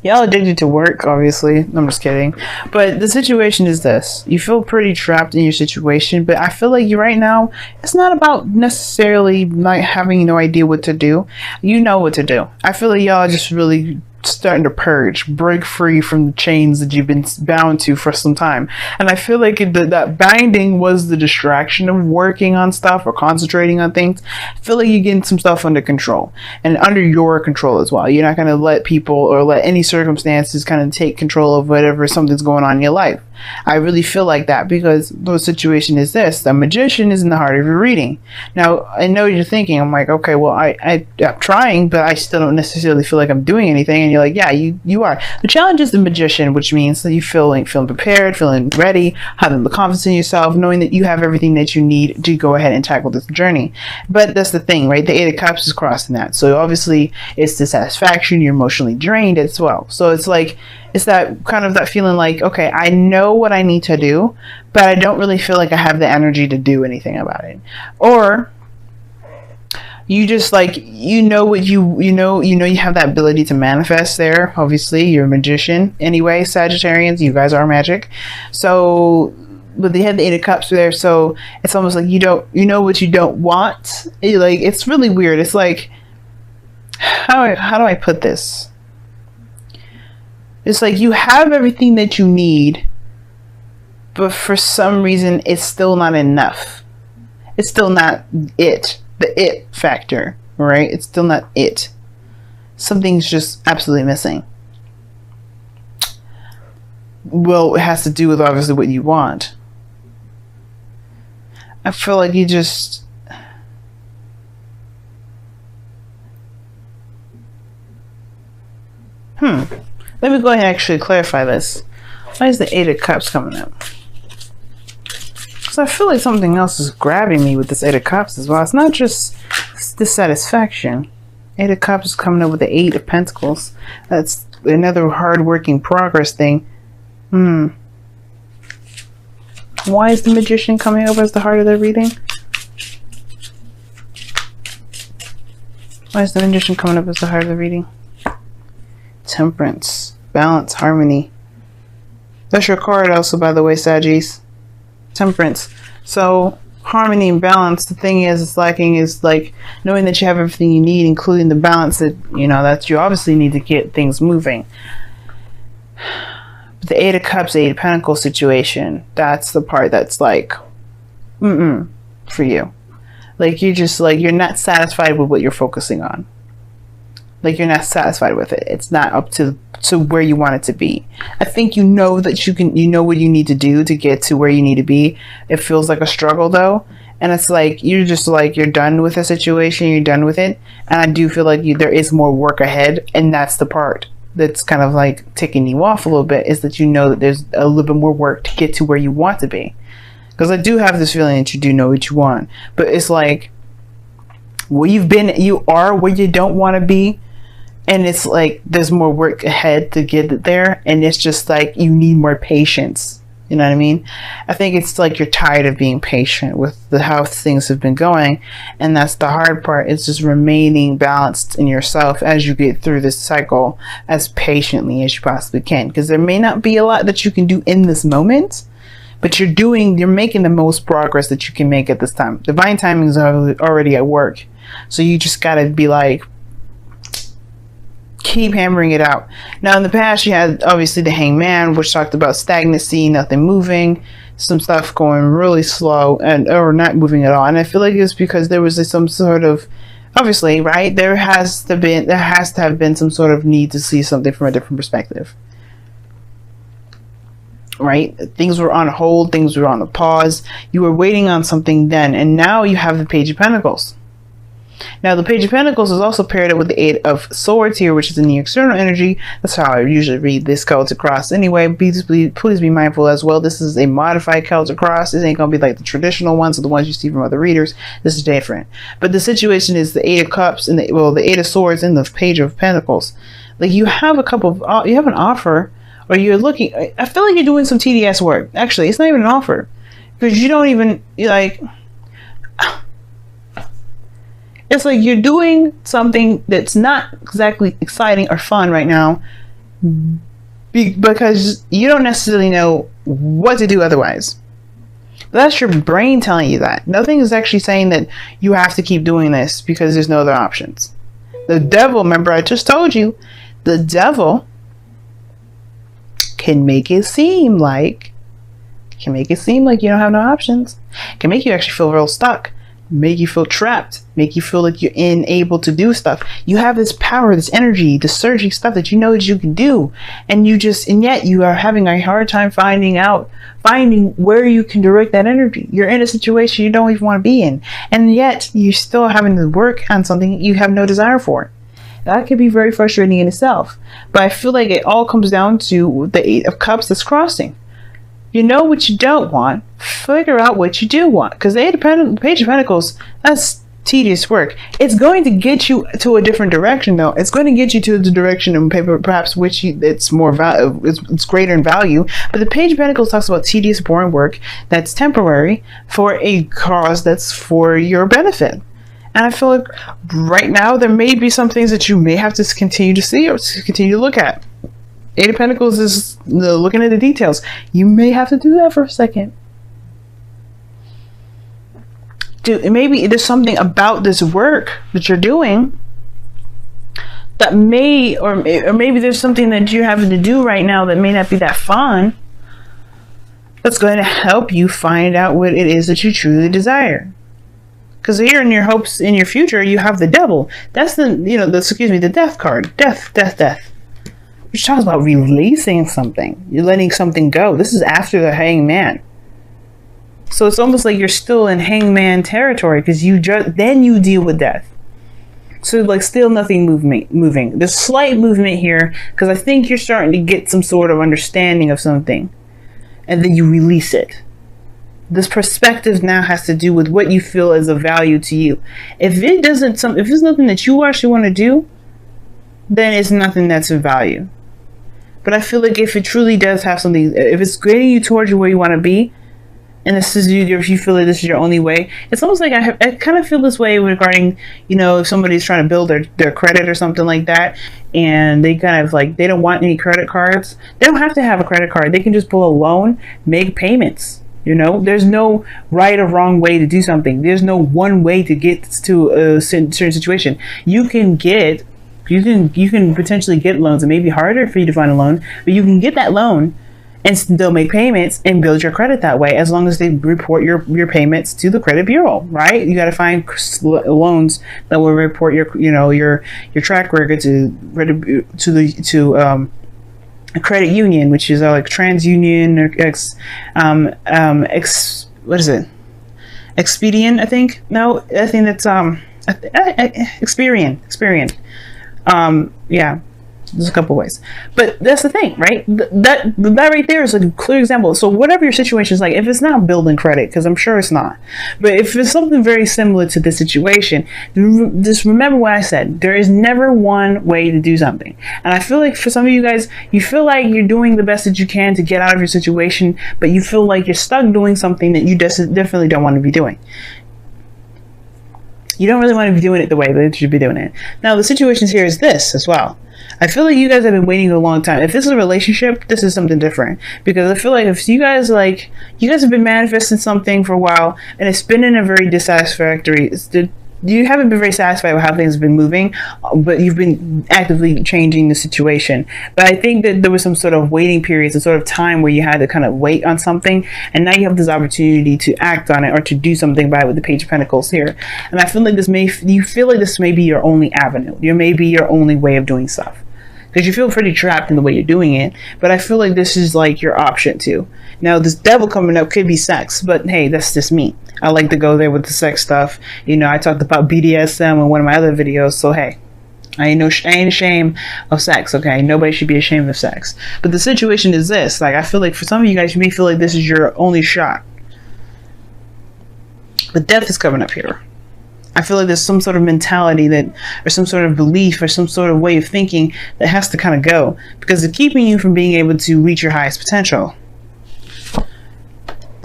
Y'all addicted to work, obviously. I'm just kidding. But the situation is this. You feel pretty trapped in your situation, but I feel like you right now, it's not about necessarily not having no idea what to do. You know what to do. I feel like y'all are just really starting to purge, break free from the chains that you've been bound to for some time. And I feel like that binding was the distraction of working on stuff or concentrating on things. I feel like you're getting some stuff under control and under your control as well. You're not going to let people or let any circumstances kind of take control of whatever something's going on in your life. I really feel like that because the situation is this. The Magician is in the heart of your reading. Now, I know you're thinking, I'm like, okay, well, I'm trying, but I still don't necessarily feel like I'm doing anything. And you're like, yeah, you are. The challenge is the Magician, which means that you feeling prepared, feeling ready, having the confidence in yourself, knowing that you have everything that you need to go ahead and tackle this journey. But that's the thing, right? The Eight of Cups is crossing that. So obviously it's dissatisfaction. You're emotionally drained as well. So it's like, it's that kind of that feeling like, okay, I know what I need to do, but I don't really feel like I have the energy to do anything about it. Or you just like, you know you have that ability to manifest there. Obviously, you're a magician. Anyway, Sagittarians, you guys are magic. So, but they had the Eight of Cups there, so it's almost like you know what you don't want. Like, it's really weird. It's like, how do I put this? It's like you have everything that you need, but for some reason it's still not enough. It's still not it. The it factor, right? It's still not it. Something's just absolutely missing. Well, it has to do with obviously what you want. I feel like you just... Let me go ahead and actually clarify this. Why is the Eight of Cups coming up? Because I feel like something else is grabbing me with this Eight of Cups as well. It's not just dissatisfaction. Eight of Cups is coming up with the Eight of Pentacles. That's another hard-working progress thing. Why is the Magician coming up as the heart of the reading? Why is the Magician coming up as the heart of the reading? Temperance, balance, harmony. That's your card also, by the way, Saggies. Temperance. So harmony and balance, the thing is lacking is like knowing that you have everything you need, including the balance that that you obviously need to get things moving. But the Eight of Cups, Eight of Pentacles situation, that's the part that's like for you. Like you're just like, you're not satisfied with what you're focusing on. Like you're not satisfied with it. It's not up to where you want it to be. I think you know that you know what you need to do to get to where you need to be. It feels like a struggle though. And it's like, you're just like, you're done with the situation. You're done with it. And I do feel like there is more work ahead. And that's the part that's kind of like ticking you off a little bit, is that you know that there's a little bit more work to get to where you want to be. Because I do have this feeling that you do know what you want. But it's like, where you are where you don't want to be. And it's like, there's more work ahead to get it there. And it's just like, you need more patience. You know what I mean? I think it's like you're tired of being patient with how things have been going. And that's the hard part. It's just remaining balanced in yourself as you get through this cycle as patiently as you possibly can. Because there may not be a lot that you can do in this moment, but you're making the most progress that you can make at this time. Divine timing is already at work. So you just got to be like, keep hammering it out. Now in the past you had obviously the Hangman, which talked about stagnancy, nothing moving, some stuff going really slow or not moving at all. And I feel like it's because there was some sort of, obviously, right, there has to have been some sort of need to see something from a different perspective, right? Things were on hold, things were on a pause, you were waiting on something then, and now you have the Page of Pentacles. Now, the Page of Pentacles is also paired up with the Eight of Swords here, which is in the external energy. That's how I usually read this Celtic Cross. Anyway, please be mindful as well. This is a modified Celtic Cross. This ain't going to be like the traditional ones or the ones you see from other readers. This is different. But the situation is the Eight of Cups and the Eight of Swords and the Page of Pentacles. Like, you have an offer, or you're looking. I feel like you're doing some TDS work. Actually, it's not even an offer, because you don't even, like, it's like you're doing something that's not exactly exciting or fun right now, because you don't necessarily know what to do otherwise. But that's your brain telling you that. Nothing is actually saying that you have to keep doing this because there's no other options. The devil, remember I just told you, the devil can make it seem like you don't have no options. Can make you actually feel real stuck. Make you feel trapped, make you feel like you're unable to do stuff. You have this power, this energy, this surging stuff that you know that you can do, and yet you are having a hard time finding where you can direct that energy. You're in a situation you don't even want to be in, and yet you're still having to work on something you have no desire for. That could be very frustrating in itself, but I feel like it all comes down to the Eight of Cups that's crossing. You know what you don't want, figure out what you do want. Because the Page of Pentacles, that's tedious work. It's going to get you to a different direction, though. It's going to get you to the direction of perhaps it's more it's greater in value. But the Page of Pentacles talks about tedious, boring work that's temporary for a cause that's for your benefit. And I feel like right now there may be some things that you may have to continue to see or to continue to look at. Eight of Pentacles is looking at the details. You may have to do that for a second. Maybe there's something about this work that you're doing that or maybe there's something that you're having to do right now that may not be that fun. That's going to help you find out what it is that you truly desire. Because here in your hopes, in your future, you have the Devil. That's the Death card. Death. Which talks about releasing something. You're letting something go. This is after the Hangman. So it's almost like you're still in Hangman territory because then you deal with death. So like still nothing moving. There's slight movement here because I think you're starting to get some sort of understanding of something. And then you release it. This perspective now has to do with what you feel is of value to you. If it's nothing that you actually want to do, then it's nothing that's of value. But I feel like if it truly does have something, if it's getting you towards where you want to be, and if you feel like this is your only way, it's almost like I kind of feel this way regarding, if somebody's trying to build their credit or something like that, and they kind of like, they don't want any credit cards. They don't have to have a credit card. They can just pull a loan, make payments. There's no right or wrong way to do something. There's no one way to get to a certain situation. You can potentially get loans. It may be harder for you to find a loan, but you can get that loan and still make payments and build your credit that way, as long as they report your payments to the credit bureau, right? You got to find loans that will report your track record to a credit union, which is like TransUnion or Expedient, I think. No, I think that's Experian. Yeah, there's a couple ways, but that's the thing, right? That right there is a clear example. So whatever your situation is like, if it's not building credit, because I'm sure it's not, but if it's something very similar to this situation, just remember what I said. There is never one way to do something. And I feel like for some of you guys, you feel like you're doing the best that you can to get out of your situation, but you feel like you're stuck doing something that you definitely don't want to be doing. You don't really want to be doing it the way that you should be doing it. Now, the situation here is this as well. I feel like you guys have been waiting a long time. If this is a relationship, this is something different. Because I feel like if you guys have been manifesting something for a while, and it's been in a very dissatisfactory, you haven't been very satisfied with how things have been moving, but you've been actively changing the situation. But I think that there was some sort of waiting period, some sort of time where you had to kind of wait on something, and now you have this opportunity to act on it or to do something about it with the Page of Pentacles here. And I feel like this may be your only avenue. It may be your only way of doing stuff. Because you feel pretty trapped in the way you're doing it, but I feel like this is like your option too. Now, this Devil coming up could be sex, but hey, that's just me. I like to go there with the sex stuff. I talked about BDSM in one of my other videos, so hey, I ain't ashamed of sex, okay? Nobody should be ashamed of sex. But the situation is this, like, I feel like for some of you guys, you may feel like this is your only shot. But death is coming up here. I feel like there's some sort of mentality or some sort of belief or some sort of way of thinking that has to kind of go, because it's keeping you from being able to reach your highest potential.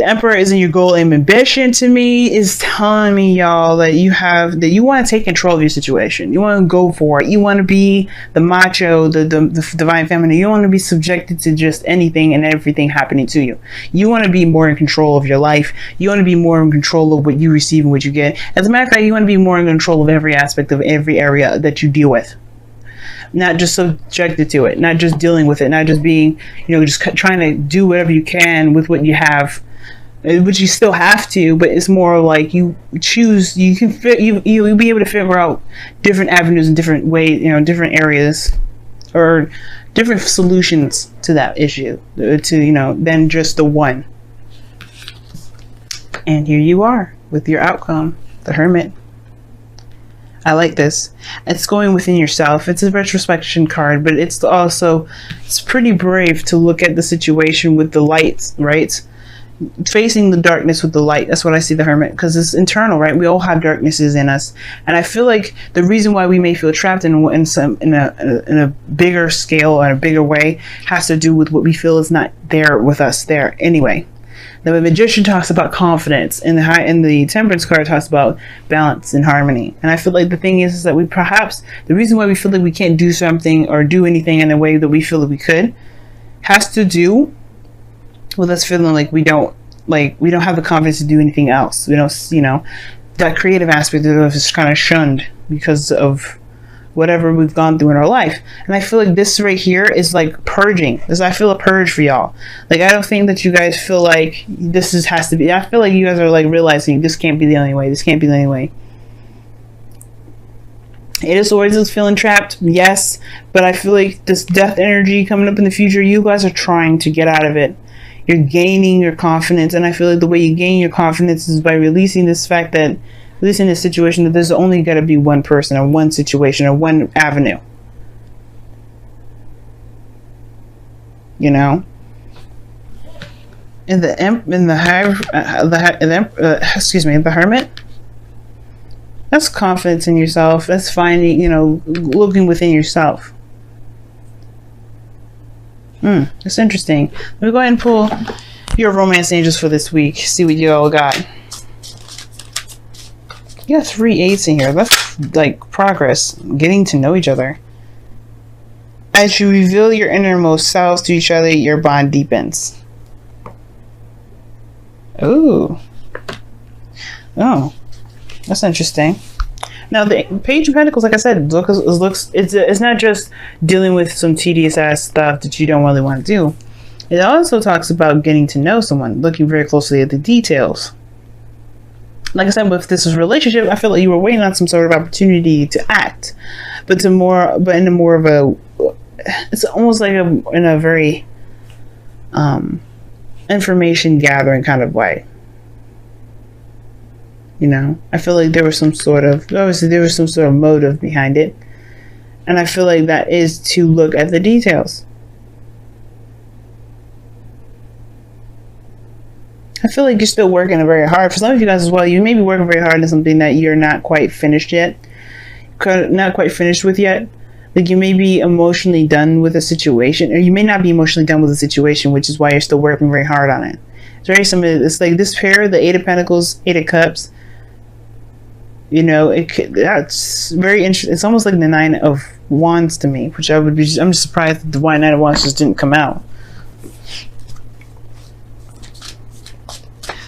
The Emperor is in your goal and ambition. To me, is telling me, y'all, that you want to take control of your situation. You want to go for it. You want to be the macho, the divine feminine. You don't want to be subjected to just anything and everything happening to you. You want to be more in control of your life. You want to be more in control of what you receive and what you get. As a matter of fact, you want to be more in control of every aspect of every area that you deal with. Not just subjected to it, not just dealing with it, not just being, just trying to do whatever you can with what you have, which you still have to, but it's more like you choose, you'll be able to figure out different avenues and different ways, different areas or different solutions to that issue, than just the one. And here you are with your outcome, the Hermit. I like this. It's going within yourself. It's a retrospection card, but it's pretty brave to look at the situation with the light, right? Facing the darkness with the light. That's what I see the Hermit, because it's internal, right? We all have darknesses in us, and I feel like the reason why we may feel trapped in a bigger scale or a bigger way has to do with what we feel is not there with us there anyway. The Magician talks about confidence, and the Temperance card talks about balance and harmony. And I feel like the thing is that the reason why we feel like we can't do something or do anything in a way that we feel that we could has to do with us feeling like we don't have the confidence to do anything else. We don't, that creative aspect of us is kind of shunned because of whatever we've gone through in our life. And I feel like this right here is like purging. I feel a purge for y'all. Like, I don't think that you guys feel like has to be. I feel like you guys are like realizing this can't be the only way. This can't be the only way. It is always feeling trapped, yes, but I feel like this death energy coming up in the future, you guys are trying to get out of it. You're gaining your confidence, and I feel like the way you gain your confidence is by releasing this situation that there's only got to be one person or one situation or one avenue. And the Hermit, that's confidence in yourself. That's finding, looking within yourself. That's interesting. Let me go ahead and pull your romance angels for this week. See what you all got. You got 3 8s in here. That's like progress, getting to know each other. As you reveal your innermost selves to each other, your bond deepens. Oh, that's interesting. Now the Page of Pentacles, like I said, it's not just dealing with some tedious ass stuff that you don't really want to do. It also talks about getting to know someone, looking very closely at the details. Like I said, with this relationship, I feel like you were waiting on some sort of opportunity to act, but in a more of a, it's almost like in a very information gathering kind of way. I feel like there was some sort of motive behind it, and I feel like that is to look at the details. I feel like you're still working very hard. For some of you guys as well, you may be working very hard on something that you're not quite finished yet. Not quite finished with yet. Like, you may be emotionally done with a situation, or you may not be emotionally done with a situation, which is why you're still working very hard on it. It's very similar. It's like this pair, the 8 of Pentacles, 8 of Cups. That's very interesting. It's almost like the 9 of Wands to me, which I'm just surprised that the 9 of Wands just didn't come out.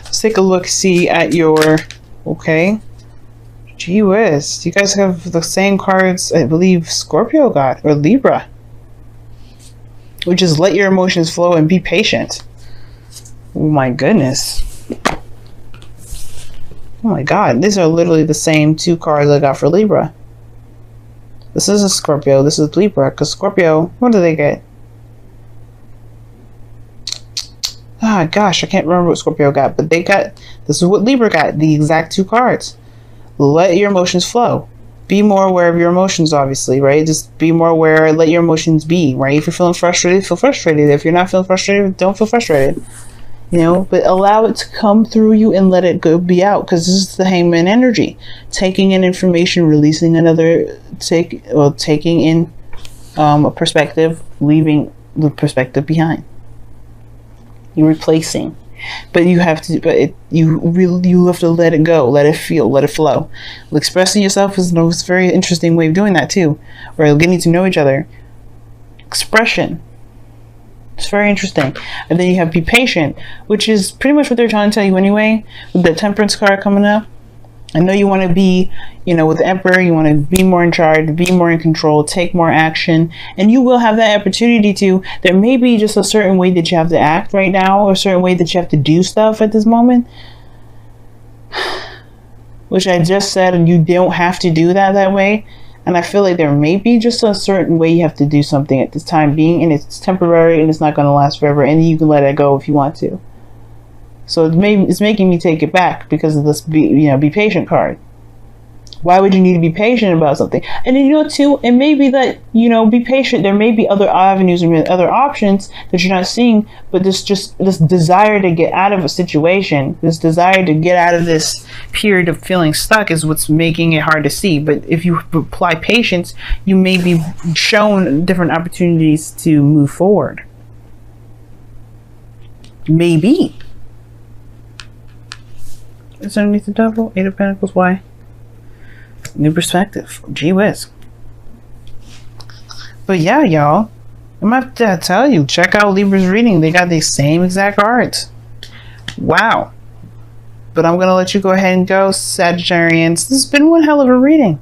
Let's take a look, see at your, okay. Gee whiz, you guys have the same cards I believe Scorpio got, or Libra. Which is let your emotions flow and be patient. Oh my goodness. Oh my god, these are literally the same 2 cards I got for Libra. This is a Scorpio, this is Libra, because Scorpio, what do they get? Ah, gosh, I can't remember what Scorpio got, but this is what Libra got, the exact 2 cards. Let your emotions flow. Be more aware of your emotions, obviously, right? Just be more aware, let your emotions be, right? If you're feeling frustrated, feel frustrated. If you're not feeling frustrated, don't feel frustrated. But allow it to come through you and let it go be out, because this is the Hangman energy. Taking in information, releasing another, taking in a perspective, leaving the perspective behind. You're replacing. but you have to, you have to let it go, let it feel, let it flow. Expressing yourself is a very interesting way of doing that too, or getting to know each other. Expression. It's very interesting. And then you have be patient, which is pretty much what they're trying to tell you anyway, with the Temperance card coming up. I know you want to be, with the Emperor, you want to be more in charge, be more in control, take more action, and you will have that opportunity to. There may be just a certain way that you have to act right now, or a certain way that you have to do stuff at this moment, which I just said, and you don't have to do that way. And I feel like there may be just a certain way you have to do something at this time being, and it's temporary and it's not going to last forever, and you can let it go if you want to. So it's making me take it back because of this be patient card. Why would you need to be patient about something? And then, too, it may be that, be patient. There may be other avenues and other options that you're not seeing, but this desire to get out of a situation, this desire to get out of this period of feeling stuck is what's making it hard to see. But if you apply patience, you may be shown different opportunities to move forward. Maybe. It's underneath the Devil, 8 of Pentacles. Why? New perspective. Gee whiz. But yeah, y'all, I'm gonna have to tell you, check out Libra's reading. They got the same exact cards. Wow. But I'm gonna let you go ahead and go, Sagittarians. This has been one hell of a reading.